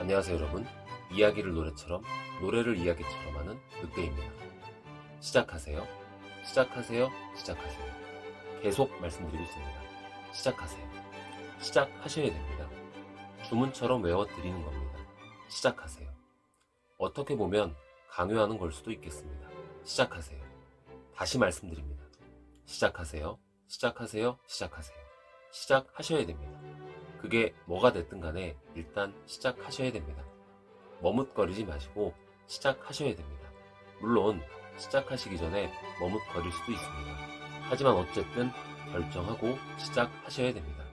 안녕하세요 여러분. 이야기를 노래처럼, 노래를 이야기처럼 하는 늑대입니다. 시작하세요. 시작하세요. 시작하세요. 계속 말씀드리고 있습니다. 시작하세요. 시작하셔야 됩니다. 주문처럼 외워드리는 겁니다. 시작하세요. 어떻게 보면 강요하는 걸 수도 있겠습니다. 시작하세요. 다시 말씀드립니다. 시작하세요. 시작하세요. 시작하세요. 시작하셔야 됩니다. 그게 뭐가 됐든 간에 일단 시작하셔야 됩니다. 머뭇거리지 마시고 시작하셔야 됩니다. 물론 시작하시기 전에 머뭇거릴 수도 있습니다. 하지만 어쨌든 결정하고 시작하셔야 됩니다.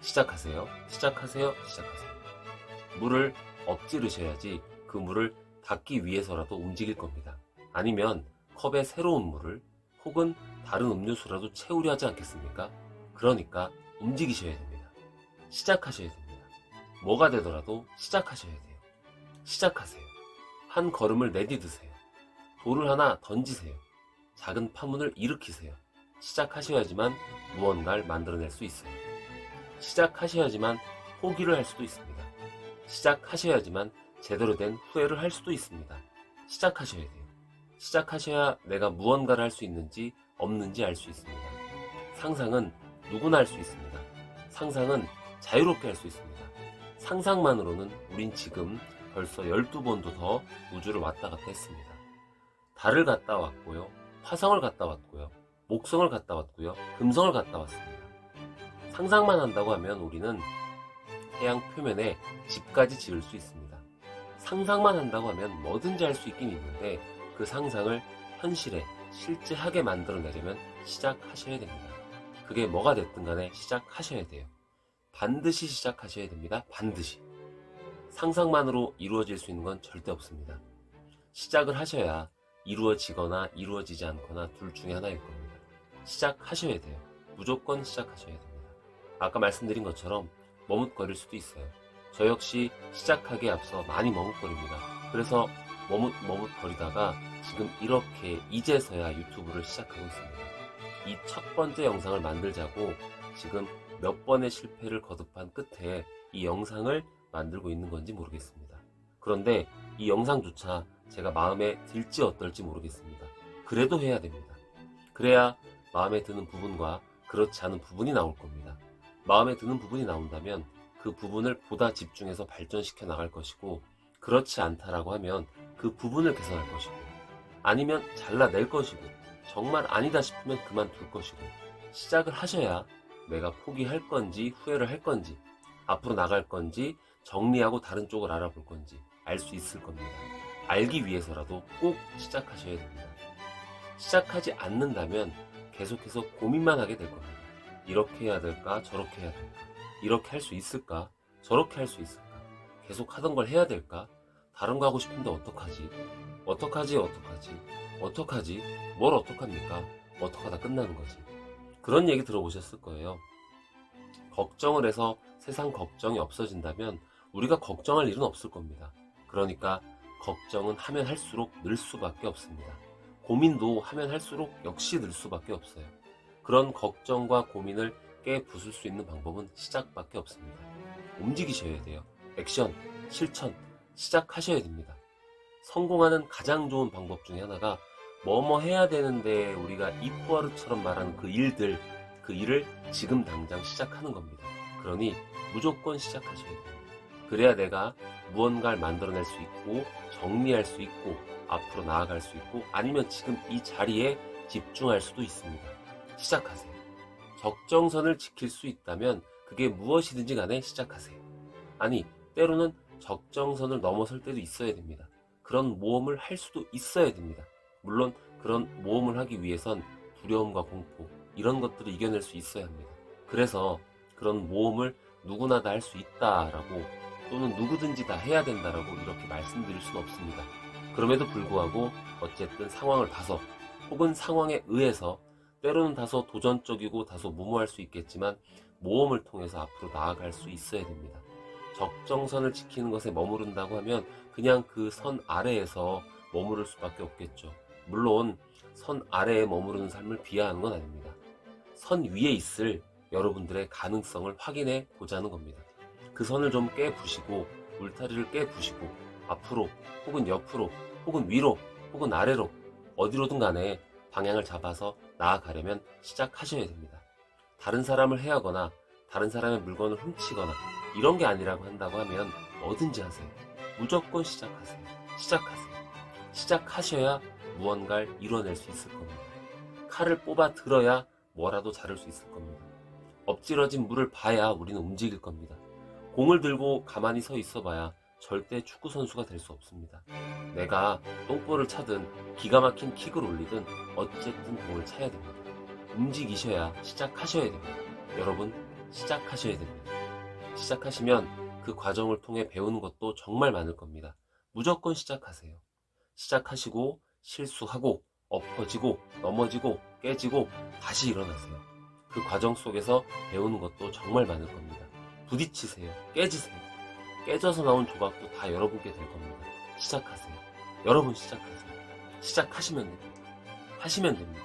시작하세요. 시작하세요. 시작하세요. 물을 엎지르셔야지 그 물을 닦기 위해서라도 움직일 겁니다. 아니면 컵에 새로운 물을 혹은 다른 음료수라도 채우려 하지 않겠습니까? 그러니까 움직이셔야 됩니다. 시작하셔야 됩니다. 뭐가 되더라도 시작하셔야 돼요. 시작하세요. 한 걸음을 내디드세요. 돌을 하나 던지세요. 작은 파문을 일으키세요. 시작하셔야지만 무언가를 만들어낼 수 있어요. 시작하셔야지만 포기를 할 수도 있습니다. 시작하셔야지만 제대로 된 후회를 할 수도 있습니다. 시작하셔야 돼요. 시작하셔야 내가 무언가를 할 수 있는지 없는지 알 수 있습니다. 상상은 누구나 할 수 있습니다. 상상은 자유롭게 할 수 있습니다. 상상만으로는 우린 지금 벌써 12번도 더 우주를 왔다 갔다 했습니다. 달을 갔다 왔고요. 화성을 갔다 왔고요. 목성을 갔다 왔고요. 금성을 갔다 왔습니다. 상상만 한다고 하면 우리는 태양 표면에 집까지 지을 수 있습니다. 상상만 한다고 하면 뭐든지 할 수 있긴 있는데 그 상상을 현실에 실제하게 만들어내려면 시작하셔야 됩니다. 그게 뭐가 됐든 간에 시작하셔야 돼요. 반드시 시작하셔야 됩니다. 반드시. 상상만으로 이루어질 수 있는 건 절대 없습니다. 시작을 하셔야 이루어지거나 이루어지지 않거나 둘 중에 하나일 겁니다. 시작하셔야 돼요. 무조건 시작하셔야 됩니다. 아까 말씀드린 것처럼 머뭇거릴 수도 있어요. 저 역시 시작하기에 앞서 많이 머뭇거립니다. 그래서 머뭇거리다가 지금 이렇게 이제서야 유튜브를 시작하고 있습니다. 이 첫 번째 영상을 만들자고 지금 몇 번의 실패를 거듭한 끝에 이 영상을 만들고 있는 건지 모르겠습니다. 그런데 이 영상조차 제가 마음에 들지 어떨지 모르겠습니다. 그래도 해야 됩니다. 그래야 마음에 드는 부분과 그렇지 않은 부분이 나올 겁니다. 마음에 드는 부분이 나온다면 그 부분을 보다 집중해서 발전시켜 나갈 것이고, 그렇지 않다라고 하면 그 부분을 개선할 것이고, 아니면 잘라낼 것이고, 정말 아니다 싶으면 그만둘 것이고, 시작을 하셔야 내가 포기할 건지 후회를 할 건지 앞으로 나갈 건지 정리하고 다른 쪽을 알아볼 건지 알 수 있을 겁니다. 알기 위해서라도 꼭 시작하셔야 됩니다. 시작하지 않는다면 계속해서 고민만 하게 될 겁니다. 이렇게 해야 될까 저렇게 해야 될까, 이렇게 할 수 있을까 저렇게 할 수 있을까, 계속 하던 걸 해야 될까, 다른 거 하고 싶은데 어떡하지, 어떡하지, 뭘 어떡합니까, 어떡하다 끝나는 거지. 그런 얘기 들어보셨을 거예요. 걱정을 해서 세상 걱정이 없어진다면 우리가 걱정할 일은 없을 겁니다. 그러니까 걱정은 하면 할수록 늘 수밖에 없습니다. 고민도 하면 할수록 역시 늘 수밖에 없어요. 그런 걱정과 고민을 깨부술 수 있는 방법은 시작밖에 없습니다. 움직이셔야 돼요. 액션, 실천, 시작하셔야 됩니다. 성공하는 가장 좋은 방법 중에 하나가 뭐뭐 해야 되는데 우리가 입버릇처럼 말하는 그 일을 지금 당장 시작하는 겁니다. 그러니 무조건 시작하셔야 돼요. 그래야 내가 무언가를 만들어낼 수 있고 정리할 수 있고 앞으로 나아갈 수 있고 아니면 지금 이 자리에 집중할 수도 있습니다. 시작하세요. 적정선을 지킬 수 있다면 그게 무엇이든지 간에 시작하세요. 아니, 때로는 적정선을 넘어설 때도 있어야 됩니다. 그런 모험을 할 수도 있어야 됩니다. 물론 그런 모험을 하기 위해선 두려움과 공포 이런 것들을 이겨낼 수 있어야 합니다. 그래서 그런 모험을 누구나 다 할 수 있다라고 또는 누구든지 다 해야 된다라고 이렇게 말씀드릴 수는 없습니다. 그럼에도 불구하고 어쨌든 상황을 봐서 혹은 상황에 의해서 때로는 다소 도전적이고 다소 무모할 수 있겠지만 모험을 통해서 앞으로 나아갈 수 있어야 됩니다. 적정선을 지키는 것에 머무른다고 하면 그냥 그 선 아래에서 머무를 수밖에 없겠죠. 물론 선 아래에 머무르는 삶을 비하하는 건 아닙니다. 선 위에 있을 여러분들의 가능성을 확인해 보자는 겁니다. 그 선을 좀 깨부시고 울타리를 깨부시고 앞으로 혹은 옆으로 혹은 위로 혹은 아래로 어디로든 간에 방향을 잡아서 나아가려면 시작하셔야 됩니다. 다른 사람을 해하거나 다른 사람의 물건을 훔치거나 이런 게 아니라고 한다고 하면 뭐든지 하세요. 무조건 시작하세요. 시작하세요. 시작하셔야 무언가를 이뤄낼 수 있을 겁니다. 칼을 뽑아 들어야 뭐라도 자를 수 있을 겁니다. 엎질러진 물을 봐야 우리는 움직일 겁니다. 공을 들고 가만히 서 있어 봐야 절대 축구 선수가 될 수 없습니다. 내가 똥볼을 차든 기가 막힌 킥을 올리든 어쨌든 공을 차야 됩니다. 움직이셔야 시작하셔야 됩니다. 여러분, 시작하셔야 됩니다. 시작하시면 그 과정을 통해 배우는 것도 정말 많을 겁니다. 무조건 시작하세요. 시작하시고 실수하고 엎어지고 넘어지고 깨지고 다시 일어나세요. 그 과정 속에서 배우는 것도 정말 많을 겁니다. 부딪히세요. 깨지세요. 깨져서 나온 조각도 다 여러분께 될 겁니다. 시작하세요. 여러분 시작하세요. 시작하시면 됩니다. 하시면 됩니다.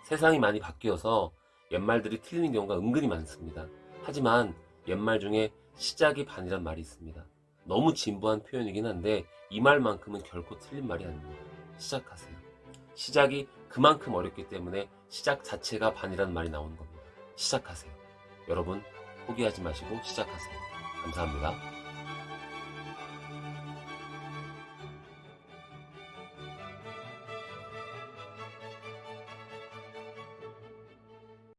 세상이 많이 바뀌어서 옛말들이 틀리는 경우가 은근히 많습니다. 하지만 옛말 중에 시작이 반이란 말이 있습니다. 너무 진부한 표현이긴 한데 이 말만큼은 결코 틀린 말이 아닙니다. 시작하세요. 시작이 그만큼 어렵기 때문에 시작 자체가 반이라는 말이 나오는 겁니다. 시작하세요. 여러분 포기하지 마시고 시작하세요. 감사합니다.